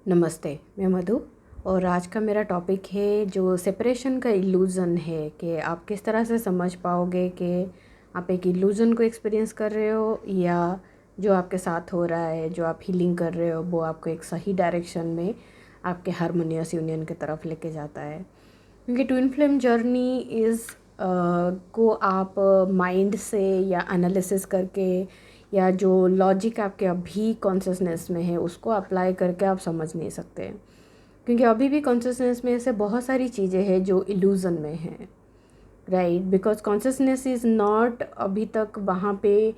नमस्ते, मैं मधु और आज का मेरा टॉपिक है जो सेपरेशन का इल्यूज़न है कि आप किस तरह से समझ पाओगे कि आप एक इल्यूज़न को एक्सपीरियंस कर रहे हो या जो आपके साथ हो रहा है, जो आप हीलिंग कर रहे हो वो आपको एक सही डायरेक्शन में आपके हारमोनियस यूनियन की तरफ लेके जाता है। क्योंकि ट्विन फ्लेम जर्नी इज़ को आप माइंड से या एनालिसिस करके या जो लॉजिक आपके अभी कॉन्शियसनेस में है उसको अप्लाई करके आप समझ नहीं सकते, क्योंकि अभी भी कॉन्शियसनेस में ऐसे बहुत सारी चीज़ें हैं जो इल्यूज़न में हैं, right. Because consciousness is not अभी तक वहाँ पे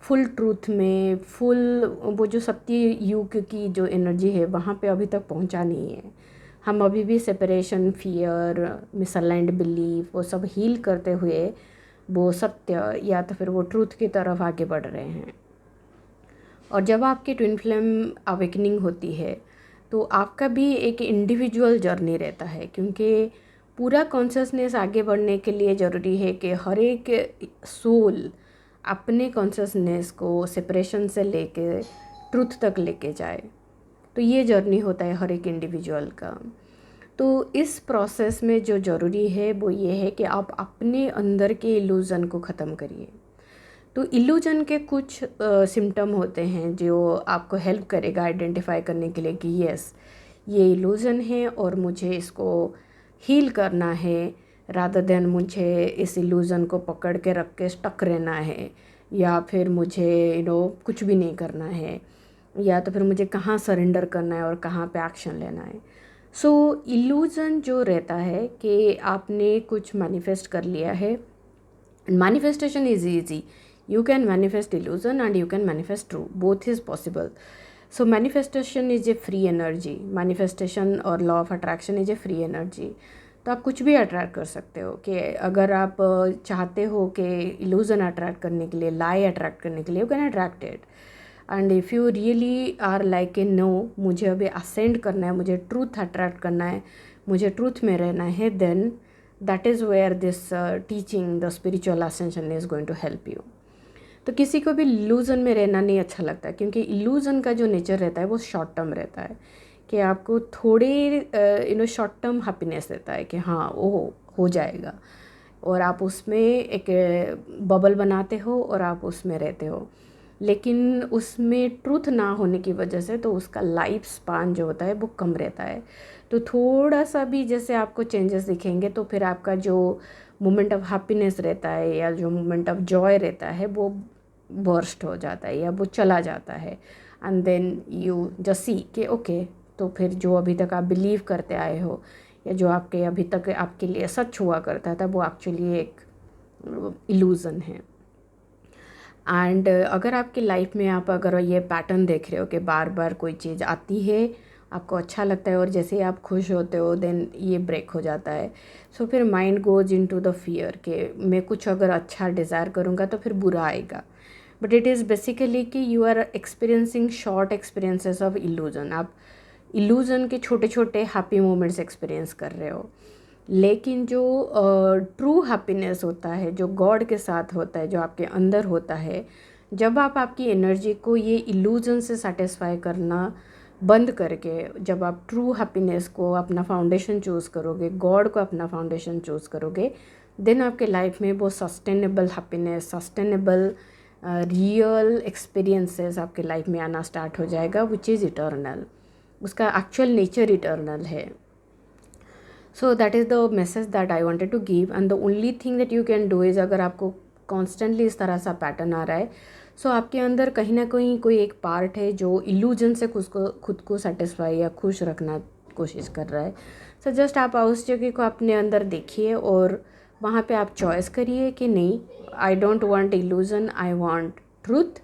फुल ट्रूथ में फुल वो जो सत्य युग की जो एनर्जी है वहाँ पे अभी तक पहुँचा नहीं है। हम अभी भी सेपरेशन, फियर, मिसअलाइंड बिलीफ वो सब हील करते हुए वो सत्य या तो फिर वो ट्रूथ की तरफ आगे बढ़ रहे हैं। और जब आपकी ट्विन फ्लेम अवेकनिंग होती है तो आपका भी एक इंडिविजुअल जर्नी रहता है, क्योंकि पूरा कॉन्शियसनेस आगे बढ़ने के लिए ज़रूरी है कि हर एक सोल अपने कॉन्शियसनेस को सेपरेशन से लेके ट्रुथ तक लेके जाए। तो ये जर्नी होता है हर एक इंडिविजुअल का। तो इस प्रोसेस में जो ज़रूरी है वो ये है कि आप अपने अंदर के इल्यूज़न को ख़त्म करिए। तो इल्यूजन के कुछ सिम्टम होते हैं जो आपको हेल्प करेगा आइडेंटिफाई करने के लिए कि यस, ये इल्यूजन है और मुझे इसको हील करना है, रादर देन मुझे इस इल्यूजन को पकड़ के रख के स्टक रहना है, या फिर मुझे कुछ भी नहीं करना है, या तो फिर मुझे कहाँ सरेंडर करना है और कहाँ पे एक्शन लेना है। सो इल्यूजन जो रहता है कि आपने कुछ मैनिफेस्ट कर लिया है। Manifestation is easy. You can manifest illusion and you can manifest true. Both is possible. So manifestation is a free energy. Manifestation और law of attraction is a free energy. तो आप कुछ भी अट्रैक्ट कर सकते हो कि अगर आप चाहते हो कि इल्यूज़न अट्रैक्ट करने के लिए, लाई अट्रैक्ट करने के लिए, you can attract it. And if you really are like a no, मुझे अभी असेंड करना है, मुझे ट्रूथ अट्रैक्ट करना है, मुझे ट्रूथ में रहना है, then that is where this teaching the spiritual ascension is going to help you. तो किसी को भी इल्यूज़न में रहना नहीं अच्छा लगता, क्योंकि इल्यूज़न का जो नेचर रहता है वो शॉर्ट टर्म रहता है कि आपको थोड़े शॉर्ट टर्म हैप्पीनेस देता है कि हाँ वो हो जाएगा, और आप उसमें एक बबल बनाते हो और आप उसमें रहते हो। लेकिन उसमें ट्रूथ ना होने की वजह से तो उसका लाइफ स्पान जो होता है वो कम रहता है। तो थोड़ा सा भी जैसे आपको चेंजेस दिखेंगे तो फिर आपका जो मोमेंट ऑफ हैप्पीनेस रहता है या जो मोमेंट ऑफ जॉय रहता है वो बर्स्ट हो जाता है या वो चला जाता है। And then you just see कि ओके, तो फिर जो अभी तक आप बिलीव करते आए हो या जो आपके अभी तक आपके लिए सच हुआ करता था वो एक्चुअली एक इल्यूज़न है। एंड अगर आपकी लाइफ में आप अगर ये पैटर्न देख रहे हो कि बार बार कोई चीज़ आती है, आपको अच्छा लगता है और जैसे ही आप खुश होते हो देन ये ब्रेक हो जाता है। सो फिर mind goes into the fear कि मैं कुछ अगर अच्छा डिज़ायर करूँगा तो फिर बुरा आएगा। बट इट इज़ बेसिकली कि you are experiencing short experiences of illusion. आप इल्यूज़न के छोटे छोटे हैप्पी मोमेंट्स एक्सपीरियंस कर रहे हो, लेकिन जो ट्रू हैप्पीनेस होता है, जो गॉड के साथ होता है, जो आपके अंदर होता है, जब आप आपकी एनर्जी को ये इल्यूज़न से सेटिस्फाई करना बंद करके जब आप ट्रू हैप्पीनेस को अपना फाउंडेशन चूज़ करोगे, गॉड को अपना फाउंडेशन चूज़ करोगे, देन आपके लाइफ में वो sustainable happiness, sustainable real experiences आपके लाइफ में आना स्टार्ट हो जाएगा, विच इज़ इटर्नल। उसका एक्चुअल नेचर इटर्नल है। So that is the message that I wanted to give. And the only thing that you can do is, अगर आपको constantly इस तरह सा पैटर्न आ रहा है, सो आपके अंदर कहीं ना कहीं कोई एक पार्ट है जो इल्यूजन से खुद को सेटिस्फाई या खुश रखना कोशिश कर रहा है। सो जस्ट आप उस जगह को अपने अंदर देखिए और वहाँ पे आप चॉइस करिए कि नहीं, I don't want illusion, I want truth,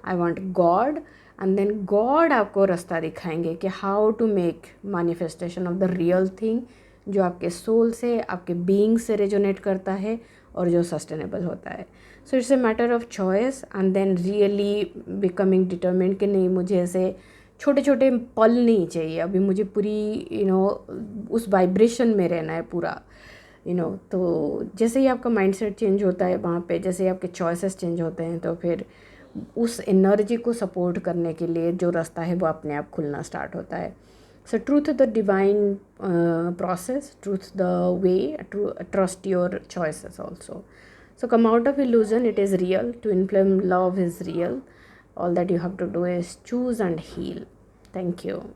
I want God. And then God आपको रास्ता दिखाएंगे कि how to make manifestation of the real thing जो आपके सोल से, आपके बीइंग से रेजोनेट करता है और जो सस्टेनेबल होता है। So it's a matter of choice and then really becoming determined कि नहीं, मुझे ऐसे छोटे छोटे पल नहीं चाहिए, अभी मुझे पूरी उस वाइब्रेशन में रहना है पूरा। तो जैसे ही आपका माइंडसेट चेंज होता है वहाँ पे, जैसे ही आपके चॉइसेस चेंज होते हैं, तो फिर उस एनर्जी को सपोर्ट करने के लिए जो रास्ता है वो अपने आप खुलना स्टार्ट होता है। So truth is the divine process, truth the way, trust your choices also. So come out of illusion, it is real. Twin flame love is real. All that you have to do is choose and heal. Thank you.